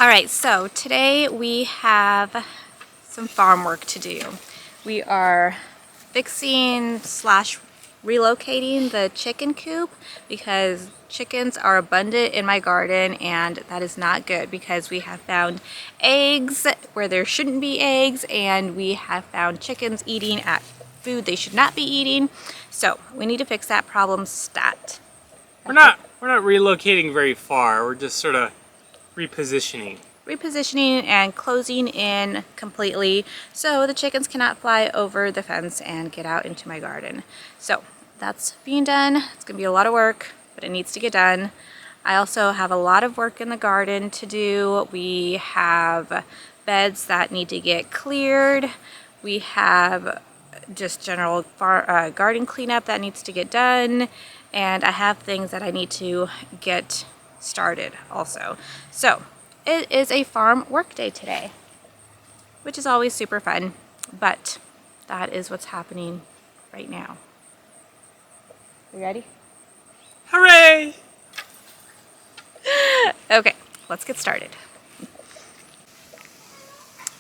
All right, so today we have some farm work to do. We are fixing slash relocating the chicken coop because chickens are abundant in my garden, and that is not good because we have found eggs where there shouldn't be eggs, and we have found chickens eating at food they should not be eating. So we need to fix that problem stat. We're not relocating very far. We're just sort of repositioning. Repositioning and closing in completely so the chickens cannot fly over the fence and get out into my garden. So that's being done. It's gonna be a lot of work, but it needs to get done. I also have a lot of work in the garden to do. We have beds that need to get cleared. We have just general garden cleanup that needs to get done, and I have things that I need to get started also. So it is a farm work day today, which is always super fun, but that is what's happening right now. You ready? Hooray! Okay, let's get started.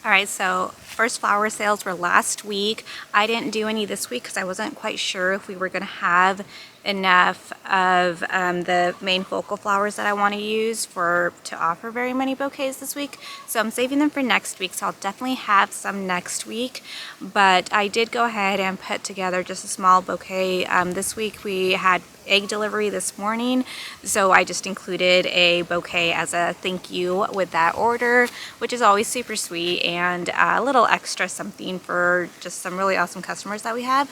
All right, so first flower sales were last week. I didn't do any this week because I wasn't quite sure if we were going to have enough of the main focal flowers that I want to use to offer very many bouquets this week. So I'm saving them for next week, so I'll definitely have some next week. But I did go ahead and put together just a small bouquet. This week we had egg delivery this morning, so I just included a bouquet as a thank you with that order, which is always super sweet, and a little extra something for just some really awesome customers that we have.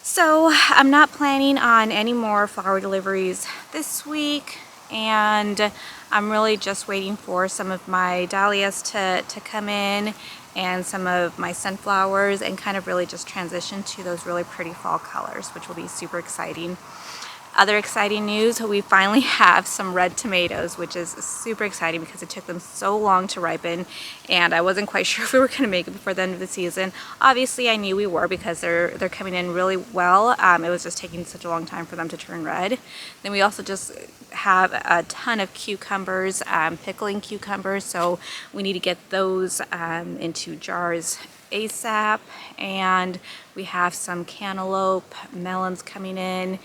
So I'm not planning on any more flower deliveries this week, and I'm really just waiting for some of my dahlias to come in and some of my sunflowers, and kind of really just transition to those really pretty fall colors, which will be super exciting. Other exciting news, we finally have some red tomatoes, which is super exciting because it took them so long to ripen, and I wasn't quite sure if we were going to make it before the end of the season. Obviously I knew we were because they're coming in really well. It was just taking such a long time for them to turn red. Then we also just have a ton of cucumbers, pickling cucumbers, so we need to get those into jars ASAP. And we have some cantaloupe, melons coming in.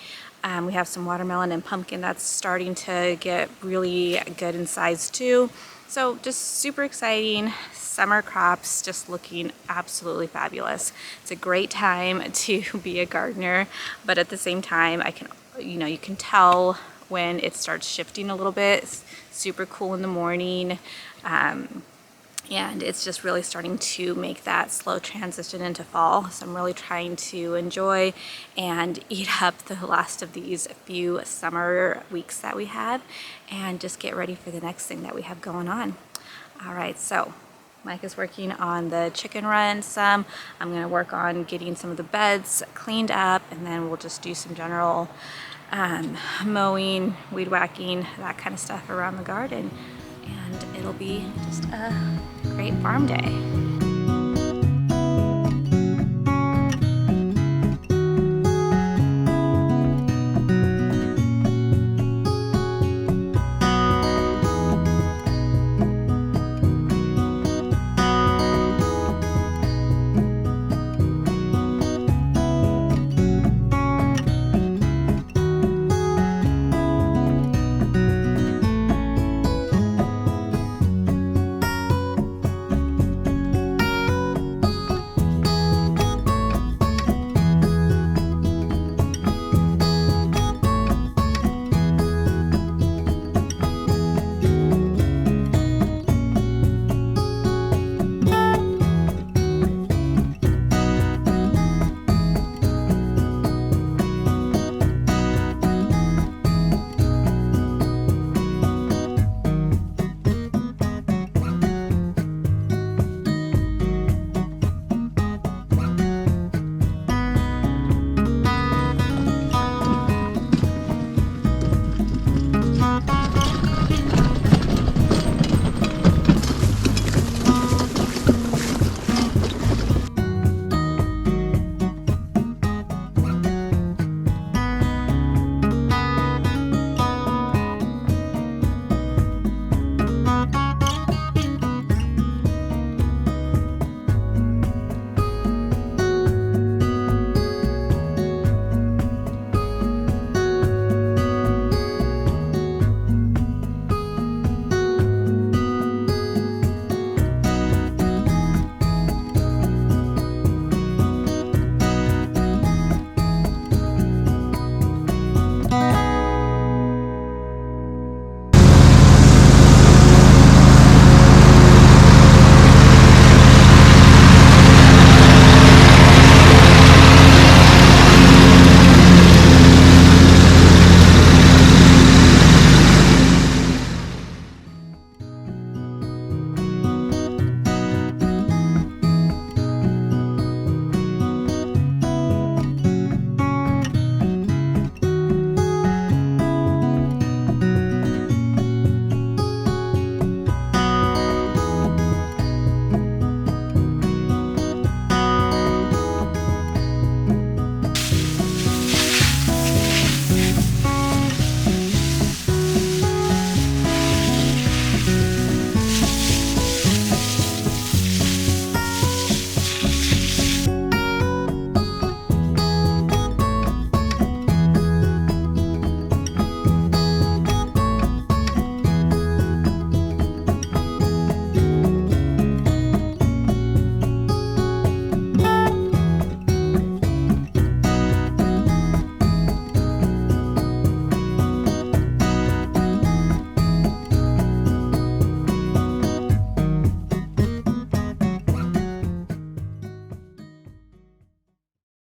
We have some watermelon and pumpkin that's starting to get really good in size too. So just super exciting. Summer crops just looking absolutely fabulous. It's a great time to be a gardener, but at the same time, you can tell when it starts shifting a little bit. It's super cool in the morning. And it's just really starting to make that slow transition into fall. So I'm really trying to enjoy and eat up the last of these few summer weeks that we have, and just get ready for the next thing that we have going on. All right, so Mike is working on the chicken run some. I'm gonna work on getting some of the beds cleaned up, and then we'll just do some general mowing, weed whacking, that kind of stuff around the garden. And it'll be just a great farm day.